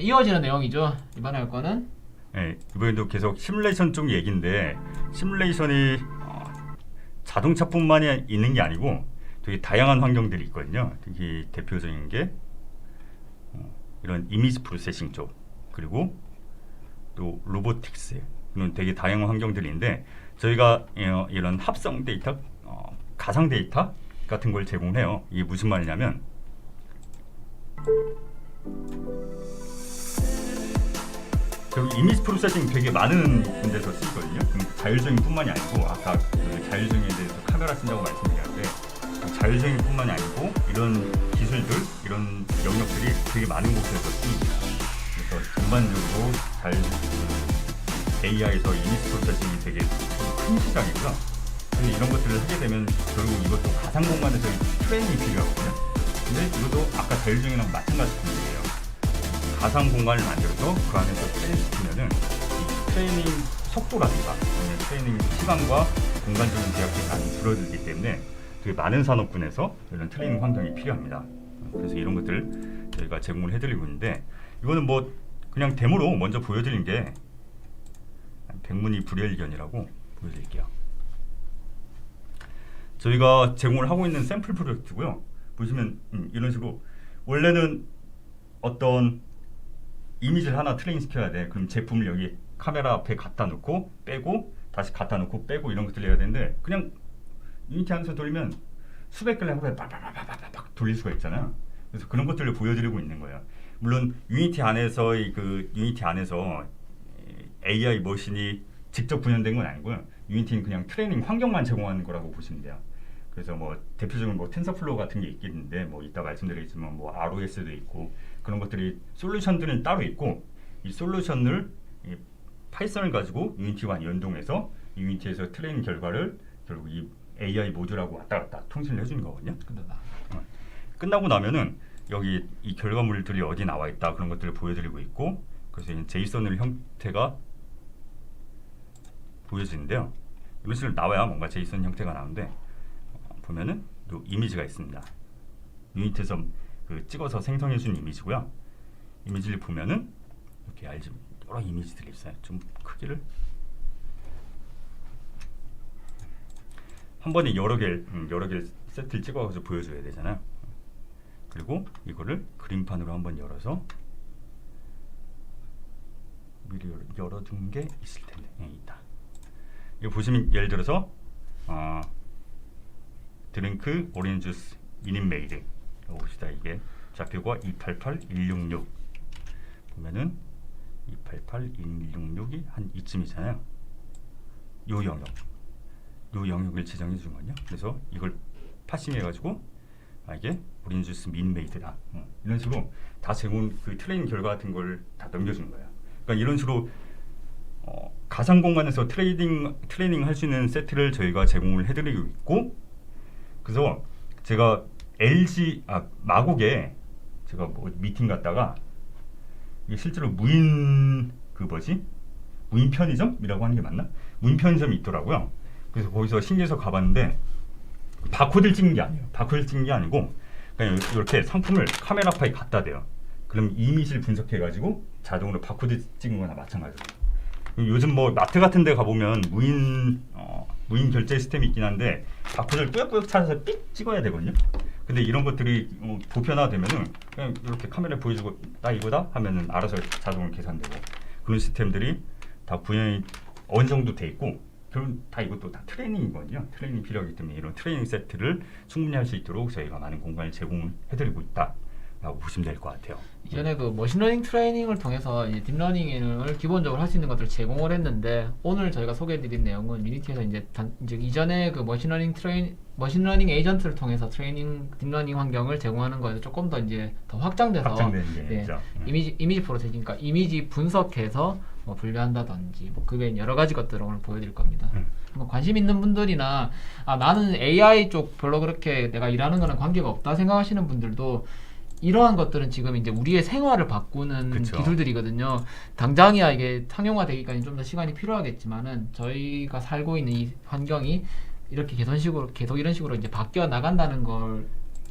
이어지는 내용이죠. 이번에 할 거는 네, 이번에도 계속 시뮬레이션 쪽 얘기인데 시뮬레이션이 자동차뿐만이 있는 게 아니고 되게 다양한 환경들이 있거든요. 특히 대표적인 게 이런 이미지 프로세싱 쪽 그리고 또 로보틱스 이런 되게 다양한 환경들인데 저희가 이런 합성 데이터, 가상 데이터 같은 걸 제공해요. 이게 무슨 말이냐면 이미지 프로세싱 되게 많은 군데서 쓰이거든요. 자율주행 뿐만이 아니고 아까 그 자율주행에 대해서 카메라 쓴다고 말씀드렸는데 자율주행 뿐만이 아니고 이런 기술들, 이런 영역들이 되게 많은 곳에서 쓰입니다. 그래서 전반적으로 AI에서 이미지 프로세싱이 되게 큰 시장이고요. 근데 이런 것들을 하게 되면 결국 이것도 가상 공간에서 트레이닝이 필요하거든요. 근데 이것도 아까 자율주행이랑 마찬가지 문제예요. 가상 공간을 만들어서 그 안에서 트레이닝 시키면은 이 트레이닝 속도라든가 아니면 트레이닝 시간과 공간적인 제약들이 많이 줄어들기 때문에 되게 많은 산업군에서 이런 트레이닝 환경이 필요합니다. 그래서 이런 것들 저희가 제공을 해드리고 있는데 이거는 뭐 그냥 데모로 먼저 보여드린 게 백문이 불여일견이라고 보여드릴게요. 저희가 제공을 하고 있는 샘플 프로젝트고요. 보시면 이런 식으로 원래는 어떤 이미지를 하나 트레이닝 시켜야 돼. 그럼 제품을 여기 카메라 앞에 갖다 놓고 빼고 다시 갖다 놓고 빼고 이런 것들을 해야 되는데 그냥 유니티 안에서 돌리면 수백 개를 한번에 빡빡빡빡빡 돌릴 수가 있잖아요. 그래서 그런 것들을 보여드리고 있는 거예요. 물론 유니티 안에서 AI 머신이 직접 구현된 건 아니고요. 유니티는 그냥 트레이닝 환경만 제공하는 거라고 보시면 돼요. 그래서 뭐 대표적인 뭐 텐서플로우 같은 게 있겠는데 뭐 이따 말씀드리겠지만 뭐 ROS도 있고 그런 것들이 솔루션들은 따로 있고 이 솔루션을 이 파이썬을 가지고 유니티와 연동해서 유니티에서 트레이닝 결과를 결국 이 AI 모듈하고 왔다 갔다 통신을 해주는 거거든요. 끝나고 나면은 여기 이 결과물들이 어디 나와 있다 그런 것들을 보여드리고 있고 그래서 제이슨을 형태가 보여지는데요. 이런 식으로 나와야 뭔가 제이슨 형태가 나오는데 보면은 또 이미지가 있습니다. 유니티에서 그 찍어서 생성해준 이미지고요. 이미지를 보면은 이렇게 여러 이미지들이 있어요. 좀 크기를 한 번에 여러 개 세트를 찍어서 보여줘야 되잖아요. 그리고 이거를 그림판으로 한번 열어서 미리 열어둔 게 있을 텐데 있다. 이거 보시면 예를 들어서 드링크 오렌지 주스 미니 메이드 봅시다. 이게 좌표가 288166 보면은 288166이 한 이쯤이잖아요. 요 영역을 지정해 준 거냐. 그래서 이걸 파싱해 가지고 이게 오렌지 주스 미니 메이드다. 이런 식으로 다 제공 그 트레이닝 결과 같은 걸 다 넘겨주는 거예요. 그러니까 이런 식으로 가상 공간에서 트레이닝 할 수 있는 세트를 저희가 제공을 해드리고 있고, 그래서 제가 마곡에 제가 뭐 미팅 갔다가 이게 실제로 무인 편의점이라고 하는 게 맞나? 무인 편의점이 있더라고요. 그래서 거기서 신기해서 가봤는데 바코드를 찍는 게 아니에요. 바코드를 찍는 게 아니고 그냥 이렇게 상품을 카메라 앞에 갖다 대요. 그럼 이미지를 분석해가지고 자동으로 바코드 찍는 거나 마찬가지로. 요즘 뭐 마트 같은 데 가보면 무인 결제 시스템이 있긴 한데 바코드를 꾸역꾸역 찾아서 삑 찍어야 되거든요. 근데 이런 것들이 보편화되면은 그냥 이렇게 카메라에 보여주고 나 이거다 하면은 알아서 자동으로 계산되고 그런 시스템들이 다 구현이 어느 정도 돼 있고 결국 다 이것도 다 트레이닝이거든요. 트레이닝 필요하기 때문에 이런 트레이닝 세트를 충분히 할 수 있도록 저희가 많은 공간을 제공을 해드리고 있다라고 보시면 될 것 같아요. 이전에 그 머신러닝 트레이닝을 통해서 이제 딥러닝을 기본적으로 할 수 있는 것들을 제공을 했는데 오늘 저희가 소개해드린 내용은 유니티에서 이제 이전에 그 머신러닝 에이전트를 통해서 딥러닝 환경을 제공하는 거에서 조금 더 이제 더 확장돼서 이미지 프로세싱, 그러니까 이미지 분석해서 뭐 분류한다든지 뭐 그 외에 여러 가지 것들을 오늘 보여드릴 겁니다. 뭐 관심 있는 분들이나 나는 AI 쪽 별로 그렇게 내가 일하는 거는 관계가 없다 생각하시는 분들도 이러한 것들은 지금 이제 우리의 생활을 바꾸는 기술들이거든요. 당장이야 이게 상용화되기까지 좀 더 시간이 필요하겠지만은 저희가 살고 있는 이 환경이 이렇게 계속 이런 식으로 이제 바뀌어 나간다는 거를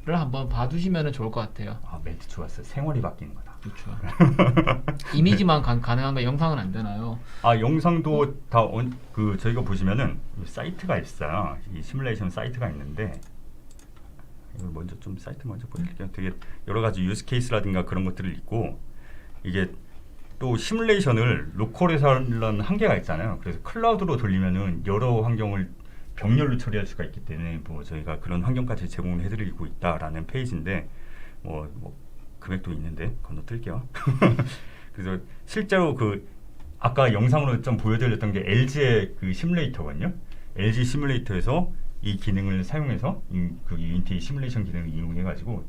한번 봐두시면 좋을 것 같아요. 멘트 좋았어요. 생활이 바뀌는 거다. 그렇죠. 이미지만 가능한가 영상은 안 되나요? 아 영상도 다 그 저희가 보시면은 사이트가 있어요. 이 시뮬레이션 사이트가 있는데 이걸 먼저 좀 사이트 먼저 보여드릴게요. 되게 여러 가지 유스 케이스라든가 그런 것들을 있고 이게 또 시뮬레이션을 로컬에서 하려는 한계가 있잖아요. 그래서 클라우드로 돌리면은 여러 환경을 병렬로 처리할 수가 있기 때문에 뭐 저희가 그런 환경까지 제공을 해드리고 있다라는 페이지인데 뭐 금액도 있는데 건너뛸게요. 그래서 실제로 그 아까 영상으로 좀 보여드렸던 게 LG의 그 시뮬레이터거든요. LG 시뮬레이터에서 이 기능을 사용해서 그 유니티 시뮬레이션 기능을 이용해가지고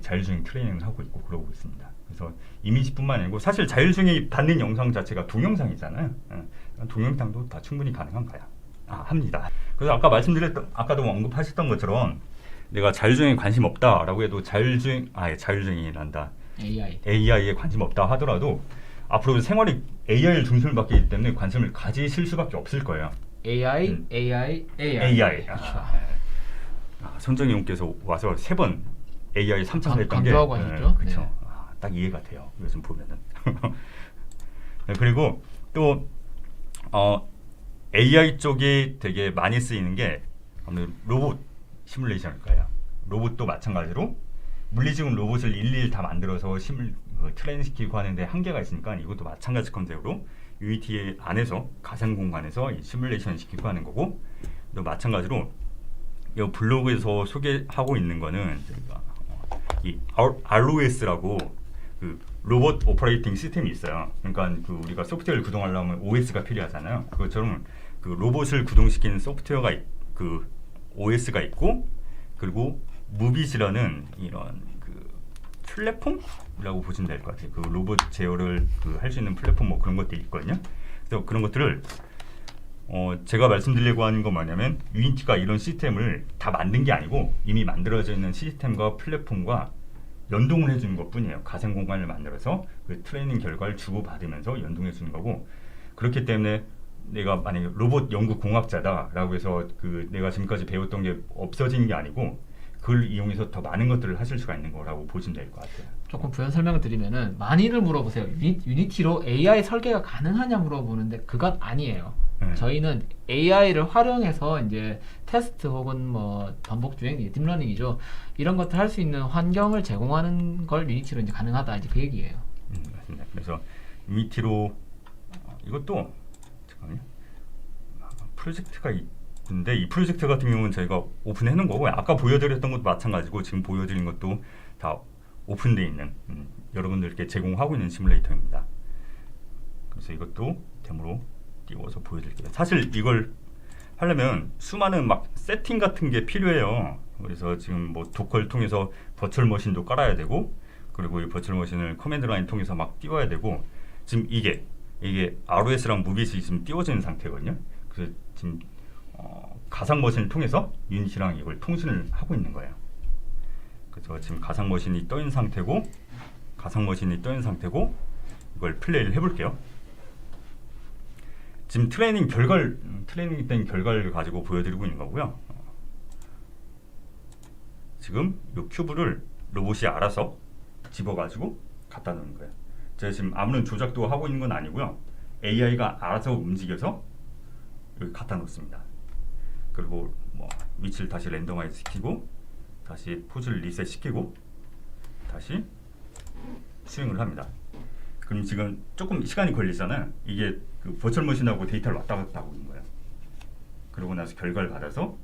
자율주행 트레이닝을 하고 있고 그러고 있습니다. 그래서 이미지뿐만 아니고 사실 자율주행이 받는 영상 자체가 동영상이잖아요. 동영상도 다 충분히 가능한가요? 합니다. 그래서 아까 말씀드렸던 아까도 언급하셨던 것처럼 내가 자율주행에 관심 없다라고 해도 자율주행이란다. AI에 관심 없다 하더라도 앞으로 생활이 AI를 중심을 받기 때문에 관심을 가지실 수밖에 없을 거예요. AI. 손정희 형께서 와서 3번 AI 3차 했던 게 강조하고 하셨죠? 그렇죠. 네. 딱 이해가 돼요. 요즘 보면은. 네, 그리고 또 AI 쪽이 되게 많이 쓰이는 게 아무래도 로봇 시뮬레이션일 거예요. 로봇도 마찬가지로 물리적인 로봇을 일일이 다 만들어서 트레인 시키고 하는데 한계가 있으니까 이것도 마찬가지 컨셉으로 유니티 안에서 가상 공간에서 이 시뮬레이션 시키고 하는 거고 또 마찬가지로 이 블로그에서 소개하고 있는 거는 이 ROS라고 그 로봇 오퍼레이팅 시스템이 있어요. 그러니까 그 우리가 소프트웨어를 구동하려면 OS가 필요하잖아요. 그것처럼 그 로봇을 구동시키는 소프트웨어가 그 OS가 있고 그리고 무빗이라는 이런 그 플랫폼이라고 보시면 될 것 같아요. 그 로봇 제어를 할 수 있는 플랫폼 뭐 그런 것들이 있거든요. 그래서 그런 것들을 제가 말씀드리려고 하는 건 뭐냐면 유니티가 이런 시스템을 다 만든 게 아니고 이미 만들어져 있는 시스템과 플랫폼과 연동을 해주는 것뿐이에요. 가상 공간을 만들어서 그 트레이닝 결과를 주고받으면서 연동해 주는 거고 그렇기 때문에 내가 만약에 로봇 연구 공학자다라고 해서 그 내가 지금까지 배웠던 게 없어지는 게 아니고 그걸 이용해서 더 많은 것들을 하실 수가 있는 거라고 보시면 될 것 같아요. 조금 부연 설명을 드리면은 많이들 물어보세요. 유니티로 AI 설계가 가능하냐 물어보는데 그건 아니에요. 저희는 AI를 활용해서 이제 테스트 혹은 뭐 반복 주행, 딥러닝이죠. 이런 것들 할 수 있는 환경을 제공하는 걸 유니티로 이제 가능하다 이제 그 얘기예요. 맞습니다. 그래서 유니티로 이것도 잠깐만요. 프로젝트가 있는데 이 프로젝트 같은 경우는 저희가 오픈해 놓은 거고 아까 보여드렸던 것도 마찬가지고 지금 보여드린 것도 다 오픈되어 있는 여러분들께 제공하고 있는 시뮬레이터입니다. 그래서 이것도 데모로 띄워서 보여드릴게요. 사실 이걸 하려면 수많은 막 세팅 같은 게 필요해요. 그래서 지금 뭐 도커를 통해서 버추얼 머신도 깔아야 되고 그리고 이 버추얼 머신을 커맨드 라인 통해서 막 띄워야 되고 지금 이게 ROS랑 무빗이 지금 띄워져 있는 상태거든요. 그래서 지금 가상 머신을 통해서 유닛이랑 이걸 통신을 하고 있는 거예요. 그래서 지금 가상 머신이 떠 있는 상태고 가상 머신이 떠 있는 상태고 이걸 플레이를 해볼게요. 지금 트레이닝 된 결과를 가지고 보여드리고 있는 거고요. 지금 이 큐브를 로봇이 알아서 집어가지고 갖다 놓는 거예요. 제가 지금 아무런 조작도 하고 있는 건 아니고요. AI가 알아서 움직여서 여기 갖다 놓습니다. 그리고 뭐 위치를 다시 랜덤화이즈 시키고 다시 포즈를 리셋 시키고 다시 스윙을 합니다. 그럼 지금 조금 시간이 걸리잖아요. 이게 그 버추얼 머신하고 데이터를 왔다 갔다 하고 있는 거예요. 그러고 나서 결과를 받아서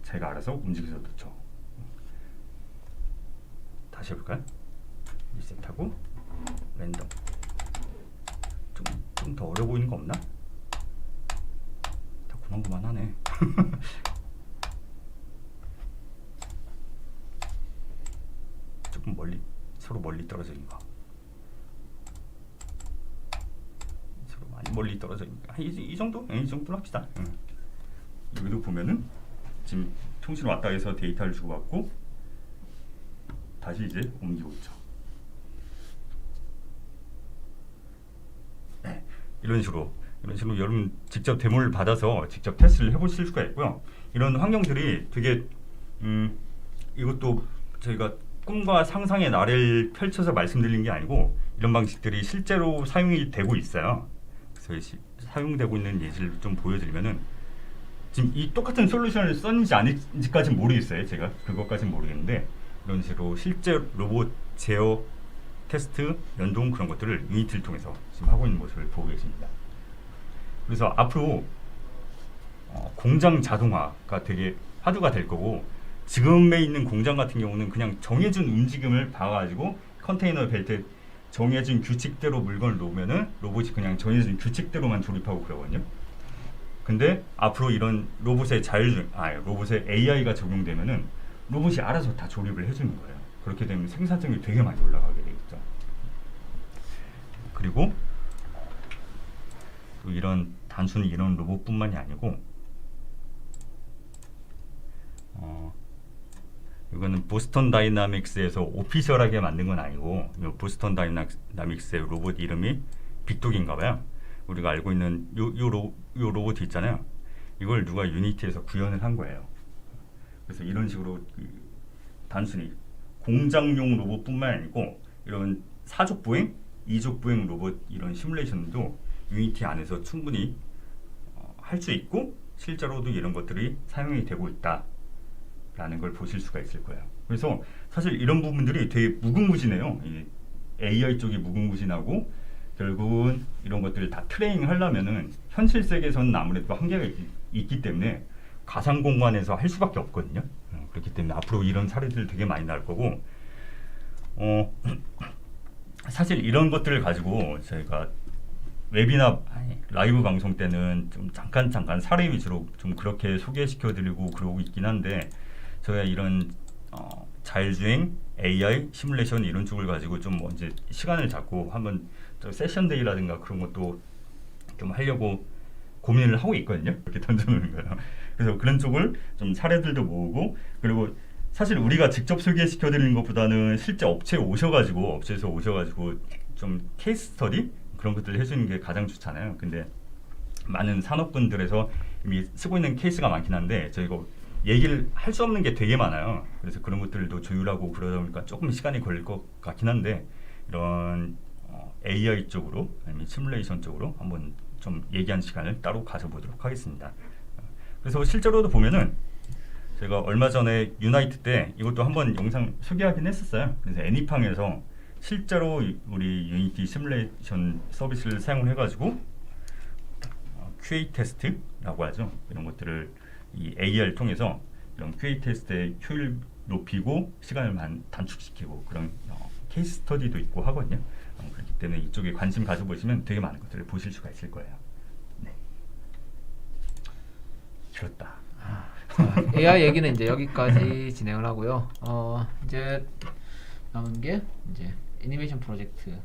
제가 알아서 움직여서 놓죠. 다시 해볼까요? 리셋하고 랜덤. 좀 더 어려 보이는 거 없나? 다 고만고만하네. 조금 서로 멀리 떨어지는 거. 서로 많이 멀리 떨어지는 거. 이 정도? 이 정도로 합시다. 여기도 보면은 지금 통신 왔다 해서 데이터를 주고받고 다시 이제 옮기고 있죠. 네, 이런 식으로 여러분 직접 데모를 받아서 직접 테스트를 해보실 수가 있고요. 이런 환경들이 되게 이것도 저희가 꿈과 상상의 나래를 펼쳐서 말씀드리는 게 아니고 이런 방식들이 실제로 사용이 되고 있어요. 그래서 사용되고 있는 예시를 좀 보여드리면은 지금 이 똑같은 솔루션을 썼는지 아닌지까지는 모르겠어요. 제가 그것까지는 모르겠는데 이런 식으로 실제 로봇 제어 테스트, 연동 그런 것들을 유니티를 통해서 지금 하고 있는 모습을 보고 계십니다. 그래서 앞으로 공장 자동화가 되게 화두가 될 거고 지금에 있는 공장 같은 경우는 그냥 정해진 움직임을 봐가지고 컨테이너 벨트에 정해진 규칙대로 물건을 놓으면은 로봇이 그냥 정해진 규칙대로만 조립하고 그러거든요. 근데 앞으로 이런 로봇의 로봇의 AI가 적용되면은 로봇이 알아서 다 조립을 해주는 거예요. 그렇게 되면 생산성이 되게 많이 올라가게 되겠죠. 그리고 또 단순히 이런 로봇뿐만이 아니고 이거는 보스턴 다이나믹스에서 오피셜하게 만든 건 아니고 이 보스턴 다이나믹스의 로봇 이름이 빅독인가봐요. 우리가 알고 있는 요 로봇 있잖아요. 이걸 누가 유니티에서 구현을 한 거예요. 그래서 이런 식으로 단순히 공장용 로봇뿐만 아니고 이런 사족 보행, 이족 보행 로봇 이런 시뮬레이션도 유니티 안에서 충분히 할 수 있고 실제로도 이런 것들이 사용이 되고 있다라는 걸 보실 수가 있을 거예요. 그래서 사실 이런 부분들이 되게 무궁무진해요. 이 AI 쪽이 무궁무진하고 결국은 이런 것들을 다 트레이닝 하려면은 현실 세계에서는 아무래도 한계가 있기 때문에 가상 공간에서 할 수밖에 없거든요. 그렇기 때문에 앞으로 이런 사례들 되게 많이 나올 거고 사실 이런 것들을 가지고 저희가 웹이나 라이브 방송 때는 좀 잠깐 사례 위주로 좀 그렇게 소개시켜 드리고 그러고 있긴 한데 저희가 이런 자율주행, AI, 시뮬레이션 이런 쪽을 가지고 좀 이제 시간을 잡고 한번 세션 데이라든가 그런 것도 좀 하려고 고민을 하고 있거든요. 이렇게 던져놓는 거예요. 그래서 그런 쪽을 좀 사례들도 모으고 그리고 사실 우리가 직접 소개시켜 드리는 것보다는 실제 업체에서 오셔가지고 좀 케이스 스터디 그런 것들을 해주는 게 가장 좋잖아요. 근데 많은 산업군들에서 이미 쓰고 있는 케이스가 많긴 한데 저희가 얘기를 할 수 없는 게 되게 많아요. 그래서 그런 것들도 조율하고 그러다 보니까 조금 시간이 걸릴 것 같긴 한데 이런 AI 쪽으로 아니면 시뮬레이션 쪽으로 한번 좀 얘기한 시간을 따로 가져보도록 하겠습니다. 그래서 실제로도 보면은 제가 얼마 전에 유나이트 때 이것도 한번 영상 소개하긴 했었어요. 그래서 애니팡에서 실제로 우리 유니티 시뮬레이션 서비스를 사용을 해가지고 QA 테스트라고 하죠. 이런 것들을 이 AI를 통해서 이런 QA 테스트의 효율 높이고 시간을 단축시키고 그런 케이스 스터디도 있고 하거든요. 그렇기 때문에 이쪽에 관심 가져보시면 되게 많은 것들을 보실 수가 있을 거예요. 네. 그렇다. 자, AI 얘기는 이제 여기까지 진행을 하고요. 이제 남은 게 이제 애니메이션 프로젝트